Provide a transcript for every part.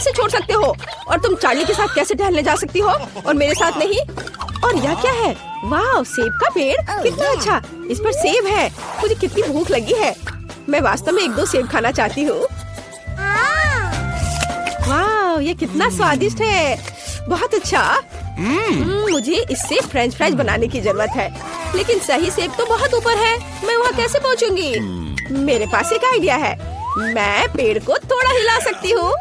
कैसे छोड़ सकते हो? और तुम चार्ली के साथ कैसे टहलने जा सकती हो और मेरे साथ नहीं? और यह क्या है? वाह, सेब का पेड़, कितना अच्छा। इस पर सेब है। मुझे कितनी भूख लगी है। मैं वास्तव में 1-2 सेब खाना चाहती हूँ। वाह, ये कितना स्वादिष्ट है। बहुत अच्छा। मुझे इससे फ्रेंच फ्राइज बनाने की जरूरत है, लेकिन सही सेब तो बहुत ऊपर है। मैं वहाँ कैसे पहुँचूंगी? मेरे पास एक आइडिया है। मैं पेड़ को थोड़ा हिला सकती हूँ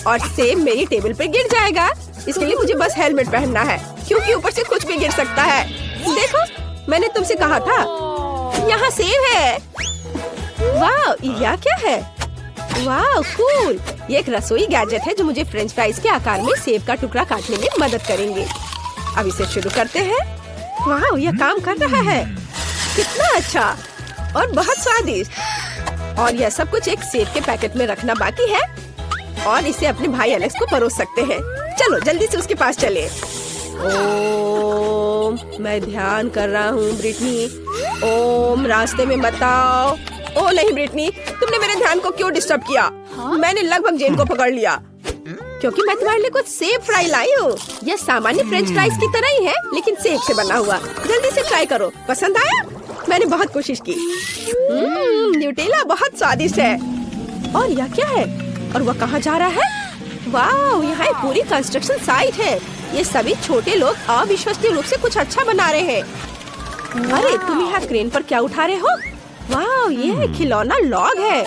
और सेब मेरी टेबल पर गिर जाएगा। इसके लिए मुझे बस हेलमेट पहनना है, क्योंकि ऊपर से कुछ भी गिर सकता है। देखो, मैंने तुमसे कहा था। यहाँ सेब है। वाह, यह क्या है? वाह, कूल। ये एक रसोई गैजेट है जो मुझे फ्रेंच फ्राइज के आकार में सेब का टुकड़ा काटने में मदद करेंगे। अब इसे शुरू करते हैं। वाह, यह काम कर रहा है। कितना अच्छा और बहुत स्वादिष्ट। और यह सब कुछ एक सेब के पैकेट में रखना बाकी है और इसे अपने भाई एलेक्स को परोस सकते हैं। चलो जल्दी से उसके पास चले। ओम, मैं ध्यान कर रहा हूँ ब्रिटनी। ओम, रास्ते में मत आओ। ओह नहीं ब्रिटनी, तुमने मेरे ध्यान को क्यों डिस्टर्ब किया? मैंने लगभग जेन को पकड़ लिया, क्योंकि मैं तुम्हारे लिए कुछ सेब फ्राई लाई हूँ। यह सामान्य फ्रेंच फ्राइज की तरह ही है, लेकिन सेब से बना हुआ। जल्दी से ट्राई करो। पसंद आया? मैंने बहुत कोशिश की। न्यूटेला बहुत स्वादिष्ट है। और यह क्या है? और वह कहाँ जा रहा है? वाह, यहाँ एक पूरी कंस्ट्रक्शन साइट है। ये सभी छोटे लोग अविश्वसनीय रूप से कुछ अच्छा बना रहे हैं। अरे, तुम यहाँ क्रेन पर क्या उठा रहे हो? वाह, ये खिलौना लॉग है।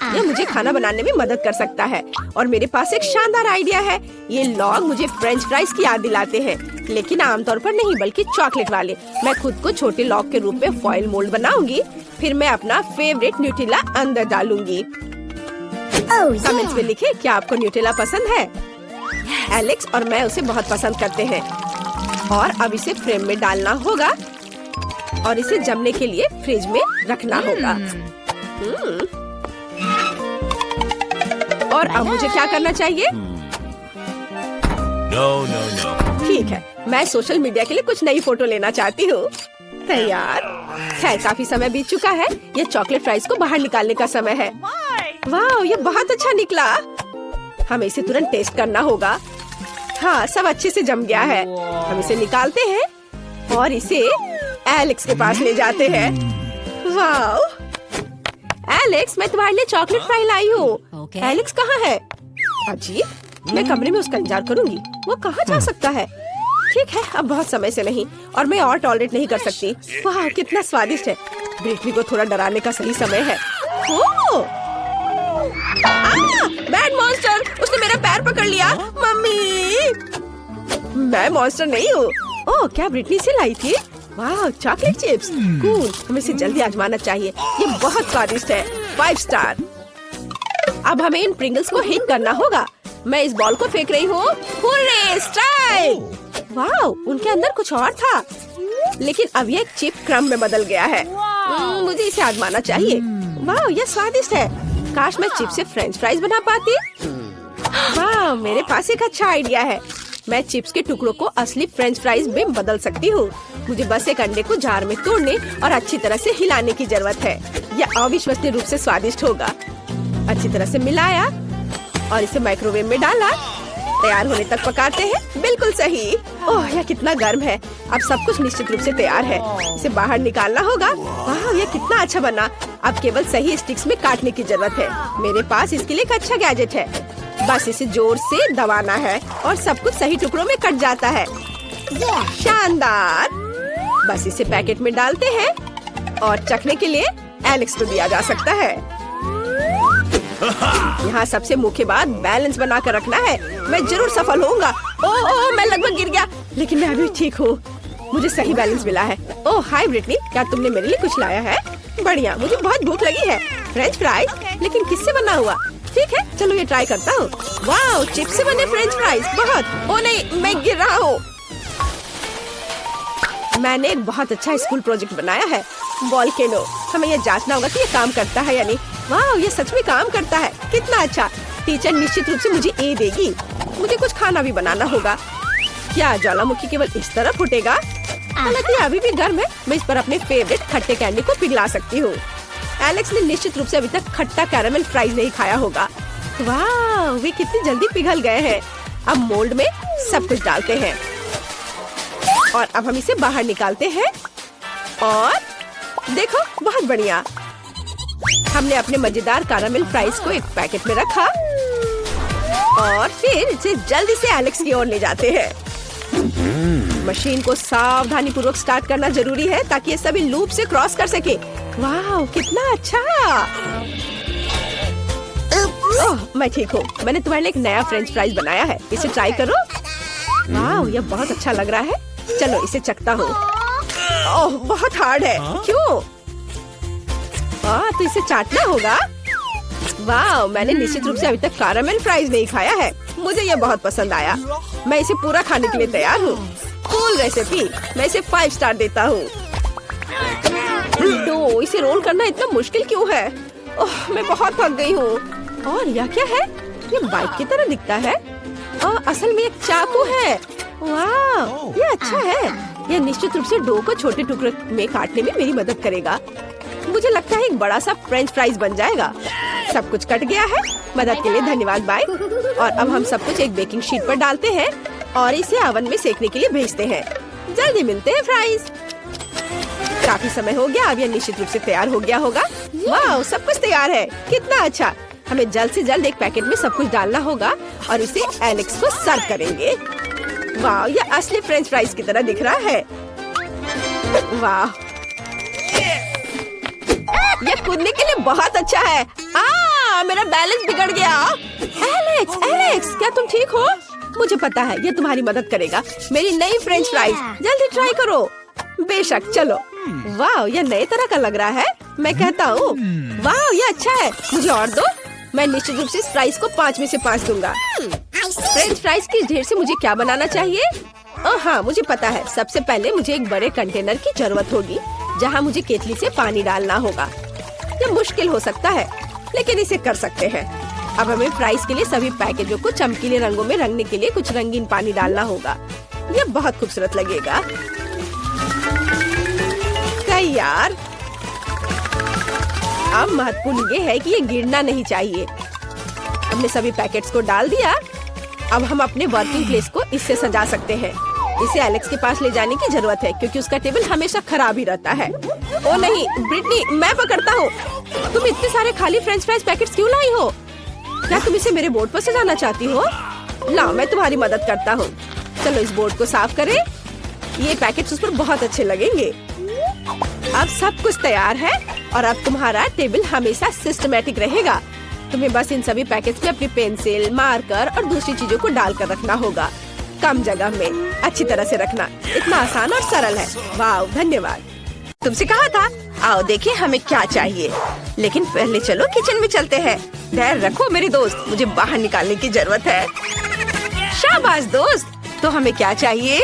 यह मुझे खाना बनाने में मदद कर सकता है। और मेरे पास एक शानदार आइडिया है। ये लॉग मुझे फ्रेंच फ्राइज की याद दिलाते हैं, लेकिन आमतौर पर नहीं, बल्कि चॉकलेट वाले। मैं खुद को छोटे लॉग के रूप में फॉइल मोल्ड बनाऊंगी, फिर मैं अपना फेवरेट न्यूटेला अंदर डालूंगी। कमेंट्स में लिखें क्या आपको न्यूटेला पसंद है। एलेक्स और मैं उसे बहुत पसंद करते हैं। और अब इसे फ्रेम में डालना होगा और इसे जमने के लिए फ्रिज में रखना होगा। और अब मुझे क्या करना चाहिए? No. ठीक है, मैं सोशल मीडिया के लिए कुछ नई फोटो लेना चाहती हूँ। तैयार। खैर, काफी समय बीत चुका है। ये चॉकलेट फ्राइज को बाहर निकालने का समय है। वाह, ये बहुत अच्छा निकला। हमें इसे तुरंत टेस्ट करना होगा। हाँ, सब अच्छे से जम गया है। हम इसे निकालते हैं और इसे एलेक्स के पास ले जाते हैं। वाह, एलेक्स, मैं तुम्हारे लिए चॉकलेट फ्राई लाई हूँ। एलेक्स कहाँ है? अजीब, मैं कमरे में उसका इंतजार करूंगी। वो कहाँ जा सकता है? ठीक है, अब बहुत समय से नहीं और मैं और टॉलरेट नहीं कर सकती। वाह, कितना स्वादिष्ट है। ब्रिटनी को थोड़ा डराने का सही समय है। बैड मॉन्स्टर, उसने मेरा पैर पकड़ लिया। मम्मी, मैं मॉन्स्टर नहीं हूँ। ओह, क्या ब्रिटनी से लाई थी? वाह, चॉकलेट चिप्स, कूल। हमें इसे जल्दी आजमाना चाहिए। ये बहुत स्वादिष्ट है। 5 स्टार। अब हमें इन प्रिंगल्स को हिट करना होगा। मैं इस बॉल को फेंक रही हूँ। Hurray, strike! वाह, उनके अंदर कुछ और था, लेकिन अब ये चिप क्रम में बदल गया है। मुझे इसे आजमाना चाहिए। वाह, ये स्वादिष्ट है। काश मैं चिप से फ्रेंच फ्राइज बना पाती। वाह, मेरे पास एक अच्छा आइडिया है। मैं चिप्स के टुकड़ों को असली फ्रेंच फ्राइज में बदल सकती हूँ। मुझे बस एक अंडे को जार में तोड़ने और अच्छी तरह से हिलाने की जरूरत है। यह अविश्वसनीय रूप से स्वादिष्ट होगा। अच्छी तरह से मिलाया और इसे माइक्रोवेव में डाला। तैयार होने तक पकाते हैं। बिल्कुल सही। ओह, यह कितना गर्म है। अब सब कुछ निश्चित रूप से तैयार है। इसे बाहर निकालना होगा। वाह, यह कितना अच्छा बना। अब केवल सही स्टिक्स में काटने की जरूरत है। मेरे पास इसके लिए एक अच्छा गैजेट है। बस इसे जोर से दबाना है और सब कुछ सही टुकड़ों में कट जाता है। शानदार। बस इसे पैकेट में डालते हैं और चखने के लिए एलेक्स को दिया जा सकता है। यहाँ सबसे मुख्य बात बैलेंस बना कर रखना है। मैं जरूर सफल होऊंगा। ओह, मैं लगभग गिर गया, लेकिन मैं अभी ठीक हूँ। मुझे सही बैलेंस मिला है। ओह, हाय ब्रिटनी, क्या तुमने मेरे लिए कुछ लाया है? बढ़िया, मुझे बहुत भूख लगी है। फ्रेंच फ्राइज, लेकिन किससे बना हुआ? ठीक है, चलो ये ट्राई करता हूँ। वाह, चिप्स से बने फ्रेंच फ्राइज, बहुत। ओ नहीं, मैं गिर रहा हूँ। मैंने एक बहुत अच्छा स्कूल प्रोजेक्ट बनाया है, वॉल्केनो। हमें ये जांचना होगा कि ये काम करता है या नहीं। वाह, ये सच में काम करता है। कितना अच्छा। टीचर निश्चित रूप से मुझे ए देगी। मुझे कुछ खाना भी बनाना होगा। क्या ज्वालामुखी केवल इस तरह फूटेगा? हालांकि अभी भी गर्म है। मैं इस पर अपने फेवरेट खट्टे कैंडी को पिघला सकती हूँ। एलेक्स ने निश्चित रूप से अभी तक खट्टा कैरामेल फ्राइज नहीं खाया होगा। वाह, वे कितनी जल्दी पिघल गए हैं। अब मोल्ड में सब कुछ डालते हैं और अब हम इसे बाहर निकालते हैं और देखो बहुत बढ़िया। हमने अपने मजेदार कैरामेल फ्राइज को एक पैकेट में रखा और फिर इसे जल्दी से एलेक्स की ओर ले जाते हैं। मशीन को सावधानी पूर्वक स्टार्ट करना जरूरी है ताकि ये सभी लूप से क्रॉस कर सके। वाह कितना अच्छा। ओह मैं ठीक हूँ। मैंने तुम्हारे लिए एक नया फ्रेंच फ्राइज बनाया है, इसे ट्राई करो। वाह यह बहुत अच्छा लग रहा है। चलो इसे चखता हूँ। ओह बहुत हार्ड है। क्यों? तो इसे चाटना होगा। वाह मैंने निश्चित रूप से अभी तक कैरामेल फ्राइज नहीं खाया है। मुझे यह बहुत पसंद आया। मैं इसे पूरा खाने के लिए तैयार हूँ। Cool recipe. मैं इसे 5 स्टार देता हूँ। दो इसे रोल करना इतना मुश्किल क्यों है? ओह मैं बहुत थक गई हूँ। और यह क्या है? ये बाइक की तरह दिखता है। असल में एक चाकू है। वाह ये अच्छा है। यह निश्चित रूप से डो को छोटे टुकड़ों में काटने में मेरी मदद करेगा। मुझे लगता है एक बड़ा सा फ्रेंच फ्राइज बन जाएगा। सब कुछ कट गया है। मदद के लिए धन्यवाद बाय। और अब हम सब कुछ एक बेकिंग शीट पर डालते हैं और इसे ओवन में सेकने के लिए भेजते हैं। जल्दी मिलते हैं फ्राइज। काफी समय हो गया। अब यह निश्चित रूप से तैयार हो गया होगा। वाह सब कुछ तैयार है। कितना अच्छा। हमें जल्द से जल्द एक पैकेट में सब कुछ डालना होगा और इसे एलेक्स को सर्व करेंगे। वाह यह असली फ्रेंच फ्राइज की तरह दिख रहा है। वाह यह कूदने के लिए बहुत अच्छा है। मेरा बैलेंस बिगड़ गया। एलेक्स एलेक्स क्या तुम ठीक हो? मुझे पता है यह तुम्हारी मदद करेगा। मेरी नई फ्रेंच फ्राइज जल्दी ट्राई करो। बेशक चलो। वाह यह नए तरह का लग रहा है। मैं कहता हूँ वाह यह अच्छा है। मुझे और दो। मैं निश्चित रूप से इस फ्राइज को 5 में से 5 दूंगा। फ्रेंच फ्राइज के ढेर से मुझे क्या बनाना चाहिए? हाँ मुझे पता है। सबसे पहले मुझे एक बड़े कंटेनर की जरूरत होगी जहाँ मुझे केतली से पानी डालना होगा। यह मुश्किल हो सकता है लेकिन इसे कर सकते हैं। अब हमें फ्राइज के लिए सभी पैकेजों को चमकीले रंगों में रंगने के लिए कुछ रंगीन पानी डालना होगा। यह बहुत खूबसूरत लगेगा। तैयार। अब महत्वपूर्ण ये है कि ये गिरना नहीं चाहिए। हमने सभी पैकेट्स को डाल दिया। अब हम अपने वर्किंग प्लेस को इससे सजा सकते हैं। इसे एलेक्स के पास ले जाने की जरूरत है क्योंकि उसका टेबल हमेशा खराब ही रहता है। ओ नहीं ब्रिटनी मैं पकड़ता हूँ। तुम इतने सारे खाली फ्रेंच फ्राइज पैकेट्स क्यों लाई हो? क्या तुम इसे मेरे बोर्ड पर सजाना चाहती हो? लाओ मैं तुम्हारी मदद करता हूँ। चलो इस बोर्ड को साफ करें। ये पैकेट्स उस पर बहुत अच्छे लगेंगे। अब सब कुछ तैयार है और अब तुम्हारा टेबल हमेशा सिस्टमैटिक रहेगा। तुम्हें बस इन सभी पैकेट्स में अपनी पेंसिल, मार्कर और दूसरी चीजों को डालकर रखना होगा। कम जगह में अच्छी तरह से रखना। इतना आसान और सरल है। वाह धन्यवाद। तुमसे कहा था। आओ देखिए हमें क्या चाहिए। लेकिन पहले चलो किचन में चलते हैं। धैर्य रखो मेरे दोस्त, मुझे बाहर निकालने की जरूरत है। शाबाश दोस्त। तो हमें क्या चाहिए?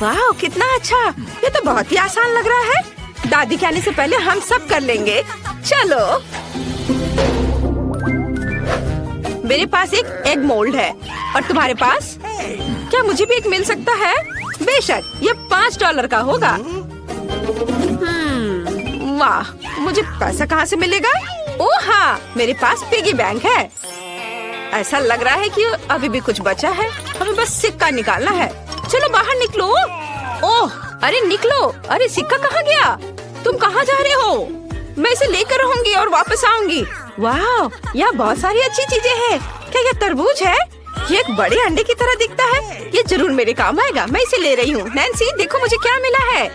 वाह कितना अच्छा। ये तो बहुत ही आसान लग रहा है। दादी के आने से पहले हम सब कर लेंगे। चलो मेरे पास एक एग मोल्ड है और तुम्हारे पास? क्या मुझे भी एक मिल सकता है? बेशक यह $5 का होगा। वाह मुझे पैसा कहाँ से मिलेगा? ओह हाँ मेरे पास पिगी बैंक है। ऐसा लग रहा है कि अभी भी कुछ बचा है। हमें बस सिक्का निकालना है। चलो बाहर निकलो। ओह अरे निकलो। अरे सिक्का कहाँ गया? तुम कहाँ जा रहे हो? मैं इसे लेकर रहूंगी और वापस आऊंगी। वाह यहाँ बहुत सारी अच्छी चीजें हैं। क्या यह तरबूज है? ये एक बड़े अंडे की तरह दिखता है। ये जरूर मेरे काम आएगा। मैं इसे ले रही हूँ। नैन्सी देखो मुझे क्या मिला है।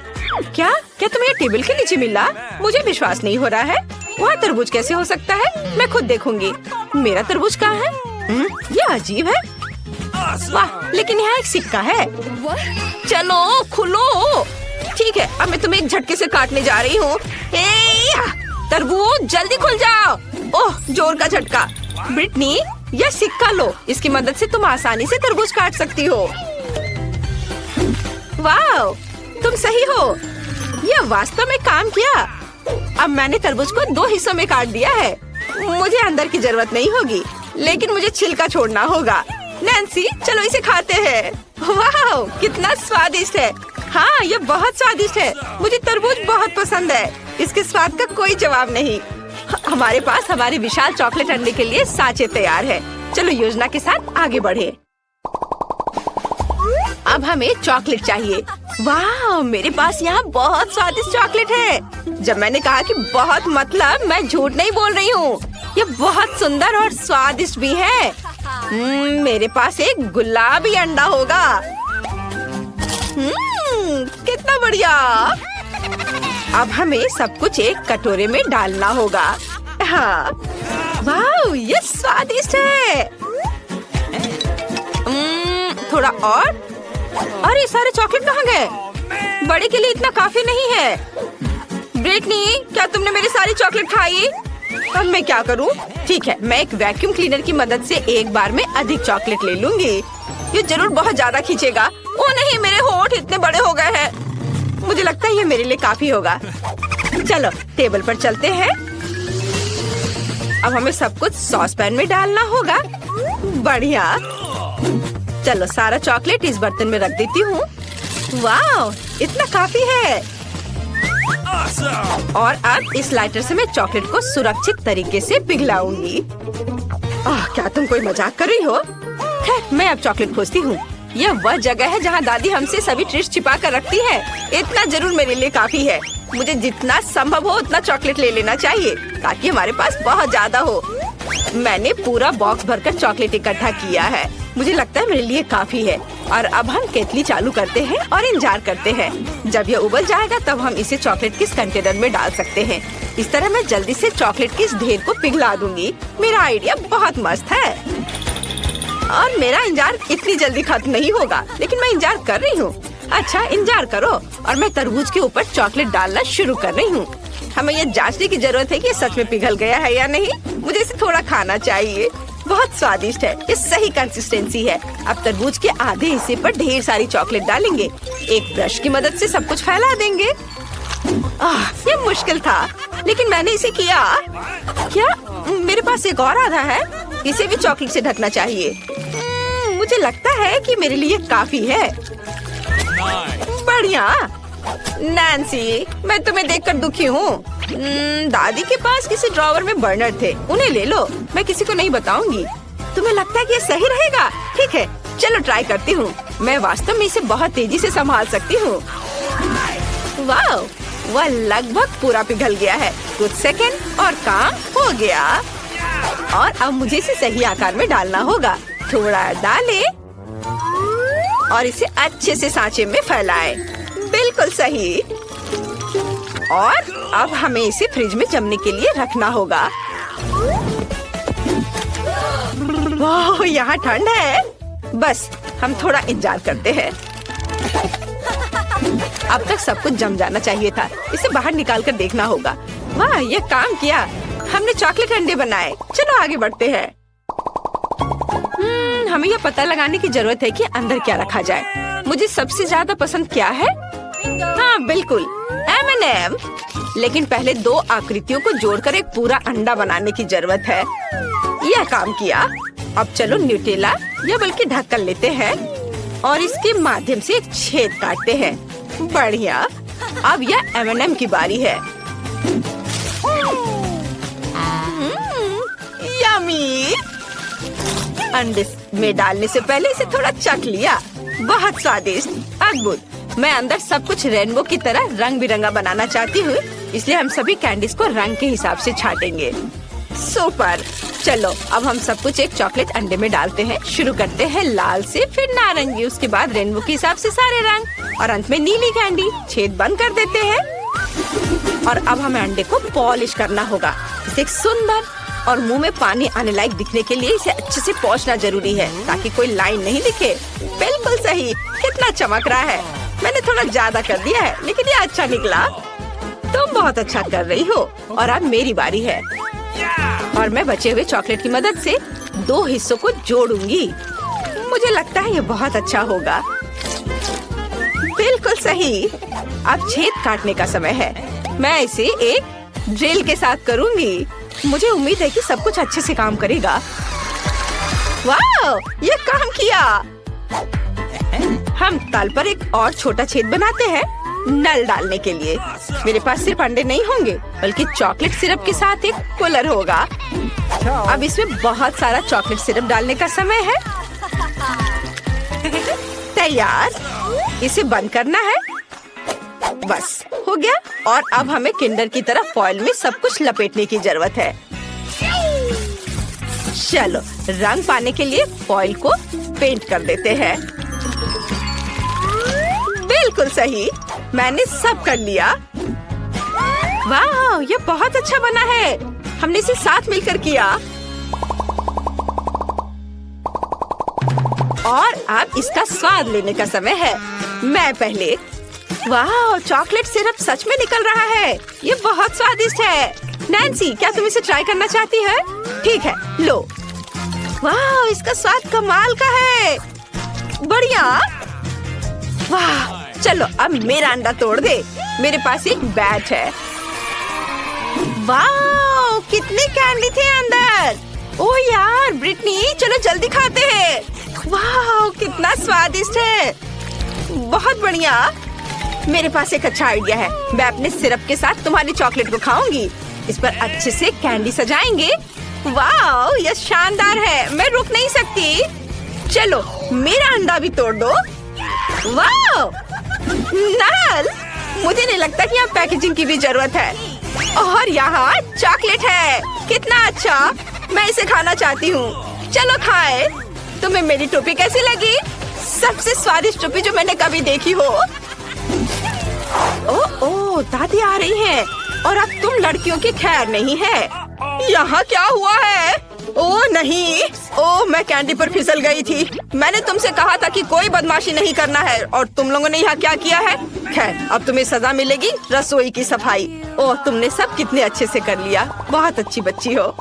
क्या क्या तुम्हें टेबल के नीचे मिला? मुझे विश्वास नहीं हो रहा है। वहाँ तरबूज कैसे हो सकता है? मैं खुद देखूंगी। मेरा तरबूज कहाँ है? ये अजीब है। वाह लेकिन यहाँ एक सिक्का है। चलो खुलो। ठीक है अब मैं तुम्हें एक झटके से काटने जा रही हूँ। तरबूज जल्दी खुल जाओ। ओह जोर का झटका। ब्रिटनी यह सिक्का लो। इसकी मदद से तुम आसानी से तरबूज काट सकती हो। वाह तुम सही हो। यह वास्तव में काम किया। अब मैंने तरबूज को 2 हिस्सों में काट दिया है। मुझे अंदर की जरूरत नहीं होगी लेकिन मुझे छिलका छोड़ना होगा। नैन्सी चलो इसे खाते हैं। वाह कितना स्वादिष्ट है। हाँ यह बहुत स्वादिष्ट है। मुझे तरबूज बहुत पसंद है। इसके स्वाद का कोई जवाब नहीं। हमारे पास हमारे विशाल चॉकलेट अंडे के लिए साँचे तैयार है। चलो योजना के साथ आगे बढ़े। अब हमें चॉकलेट चाहिए। वाह, मेरे पास यहाँ बहुत स्वादिष्ट चॉकलेट है। जब मैंने कहा कि बहुत, मतलब मैं झूठ नहीं बोल रही हूँ। ये बहुत सुंदर और स्वादिष्ट भी है। मेरे पास एक गुलाबी अंडा होगा। कितना बढ़िया। अब हमें सब कुछ एक कटोरे में डालना होगा। हाँ, वाह, ये स्वादिष्ट है। थोड़ा और ये सारे चॉकलेट कहाँ गए? बड़े के लिए इतना काफी नहीं है। ब्रिटनी, क्या तुमने मेरी सारी चॉकलेट खाई? अब मैं क्या करूँ? ठीक है, मैं एक वैक्यूम क्लीनर की मदद से एक बार में अधिक चॉकलेट ले लूंगी। ये जरूर बहुत ज्यादा खींचेगा। ओ नहीं, मेरे होंठ इतने बड़े हो गए हैं। मुझे लगता है ये मेरे लिए काफी होगा। चलो टेबल पर चलते हैं। अब हमें सब कुछ सॉस पैन में डालना होगा। बढ़िया। चलो सारा चॉकलेट इस बर्तन में रख देती हूँ। वाह, इतना काफी है। और अब इस लाइटर से मैं चॉकलेट को सुरक्षित तरीके से पिघलाऊंगी। क्या तुम कोई मजाक कर रही हो? खैर, मैं अब चॉकलेट खोजती हूँ। यह वह जगह है जहाँ दादी हमसे सभी ट्रिक्स छिपा कर रखती है। इतना जरूर मेरे लिए काफी है। मुझे जितना संभव हो उतना चॉकलेट ले लेना चाहिए ताकि हमारे पास बहुत ज्यादा हो। मैंने पूरा बॉक्स भरकर चॉकलेट इकट्ठा किया है। मुझे लगता है मेरे लिए काफी है। और अब हम केतली चालू करते हैं और इंतजार करते हैं। जब यह उबल जाएगा तब हम इसे चॉकलेट के कंटेनर में डाल सकते हैं। इस तरह मैं जल्दी से चॉकलेट के इस ढेर को पिघला दूंगी। मेरा आइडिया बहुत मस्त है और मेरा इंतजार इतनी जल्दी खत्म नहीं होगा, लेकिन मैं इंतजार कर रही हूँ। अच्छा, इंतजार करो। और मैं तरबूज के ऊपर चॉकलेट डालना शुरू कर रही हूँ। हमें ये जांचने की जरूरत है कि ये सच में पिघल गया है या नहीं। मुझे इसे थोड़ा खाना चाहिए। बहुत स्वादिष्ट है। ये सही कंसिस्टेंसी है। अब तरबूज के आधे हिस्से पर ढेर सारी चॉकलेट डालेंगे। एक ब्रश की मदद से सब कुछ फैला देंगे। ये मुश्किल था, लेकिन मैंने इसे किया। क्या मेरे पास एक और आधा है? इसे भी चॉकलेट से ढकना चाहिए। मुझे लगता है कि मेरे लिए काफी है। बढ़िया। नैन्सी, मैं तुम्हें देखकर दुखी हूँ। दादी के पास किसी ड्रॉवर में बर्नर थे, उन्हें ले लो। मैं किसी को नहीं बताऊंगी। तुम्हें लगता है कि ये सही रहेगा? ठीक है, चलो ट्राई करती हूँ। मैं वास्तव में इसे बहुत तेजी से संभाल सकती हूँ। वाह, वह लगभग पूरा पिघल गया है। कुछ सेकंड और काम हो गया। और अब मुझे इसे सही आकार में डालना होगा। थोड़ा डालें और इसे अच्छे से सांचे में फैलाएं। बिल्कुल सही। और अब हमें इसे फ्रिज में जमने के लिए रखना होगा। वाह, यहाँ ठंड है। बस हम थोड़ा इंतजार करते हैं। अब तक सब कुछ जम जाना चाहिए था। इसे बाहर निकाल कर देखना होगा। वाह, ये काम किया। हमने चॉकलेट अंडे बनाए। चलो आगे बढ़ते हैं। हमें यह पता लगाने की जरूरत है कि अंदर क्या रखा जाए। मुझे सबसे ज्यादा पसंद क्या है? हाँ बिल्कुल, M&M। लेकिन पहले दो आकृतियों को जोड़कर एक पूरा अंडा बनाने की जरूरत है। यह काम किया। अब चलो न्यूटेला या बल्कि ढक्कन लेते हैं और इसके माध्यम से एक छेद काटते हैं। बढ़िया। अब यह M&M की बारी है। यम्मी। अंडे में डालने से पहले इसे थोड़ा चख लिया। बहुत स्वादिष्ट, अद्भुत। मैं अंदर सब कुछ रेनबो की तरह रंग बिरंगा बनाना चाहती हूँ, इसलिए हम सभी कैंडीज को रंग के हिसाब से छाटेंगे। सुपर। चलो अब हम सब कुछ एक चॉकलेट अंडे में डालते हैं। शुरू करते हैं लाल से, फिर नारंगी, उसके बाद रेनबो के हिसाब से सारे रंग और अंत में नीली कैंडी। छेद बंद कर देते हैं और अब हमें अंडे को पॉलिश करना होगा। इसे एक सुंदर और मुंह में पानी आने लायक दिखने के लिए इसे अच्छे से पोंछना जरूरी है ताकि कोई लाइन नहीं दिखे। बिल्कुल सही। कितना चमक रहा है। मैंने थोड़ा ज्यादा कर दिया है, लेकिन ये अच्छा निकला। तुम बहुत अच्छा कर रही हो। और अब मेरी बारी है और मैं बचे हुए चॉकलेट की मदद से दो हिस्सों को जोड़ूंगी। मुझे लगता है ये बहुत अच्छा होगा। बिल्कुल सही। अब छेद काटने का समय है। मैं इसे एक ड्रिल के साथ करूंगी। मुझे उम्मीद है कि सब कुछ अच्छे से काम करेगा। वाह, ये काम किया। हम तल पर एक और छोटा छेद बनाते हैं नल डालने के लिए। मेरे पास सिर्फ अंडे नहीं होंगे बल्कि चॉकलेट सिरप के साथ एक कूलर होगा। अब इसमें बहुत सारा चॉकलेट सिरप डालने का समय है। तैयार। इसे बंद करना है। बस हो गया। और अब हमें किंडर की तरह फॉइल में सब कुछ लपेटने की जरूरत है। चलो रंग पाने के लिए फॉइल को पेंट कर देते हैं। बिल्कुल सही, मैंने सब कर लिया। वाह, ये बहुत अच्छा बना है। हमने इसे साथ मिलकर किया। और अब इसका स्वाद लेने का समय है। मैं पहले। वाह, चॉकलेट सिरप सच में निकल रहा है। ये बहुत स्वादिष्ट है। नैन्सी, क्या तुम इसे ट्राई करना चाहती है? ठीक है, लो। वाह, इसका स्वाद कमाल का है। बढ़िया। वाह, चलो अब मेरा अंडा तोड़ दे। मेरे पास एक बैट है। वाह, कितने कैंडी थे अंदर। ओह यार ब्रिटनी, चलो जल्दी खाते हैं। वाह, कितना स्वादिष्ट है। बहुत बढ़िया। मेरे पास एक अच्छा आइडिया है। मैं अपने सिरप के साथ तुम्हारी चॉकलेट को खाऊंगी। इस पर अच्छे से कैंडी सजाएंगे। वाह, यह शानदार है। मैं रुक नहीं सकती। चलो मेरा अंडा भी तोड़ दो। वाह, नल, मुझे नहीं लगता कि यहाँ पैकेजिंग की भी जरूरत है। और यहाँ चॉकलेट है। कितना अच्छा। मैं इसे खाना चाहती हूँ। चलो खाए। तुम्हें मेरी टोपी कैसी लगी? सबसे स्वादिष्ट टोपी जो मैंने कभी देखी हो। ओह, दादी आ रही हैं। और अब तुम लड़कियों की खैर नहीं है। यहाँ क्या हुआ है? ओह नहीं, ओह मैं कैंडी पर फिसल गई थी। मैंने तुमसे कहा था कि कोई बदमाशी नहीं करना है और तुम लोगों ने यहाँ क्या किया है? खैर, अब तुम्हें सजा मिलेगी। रसोई की सफाई। ओह, तुमने सब कितने अच्छे से कर लिया। बहुत अच्छी बच्ची हो।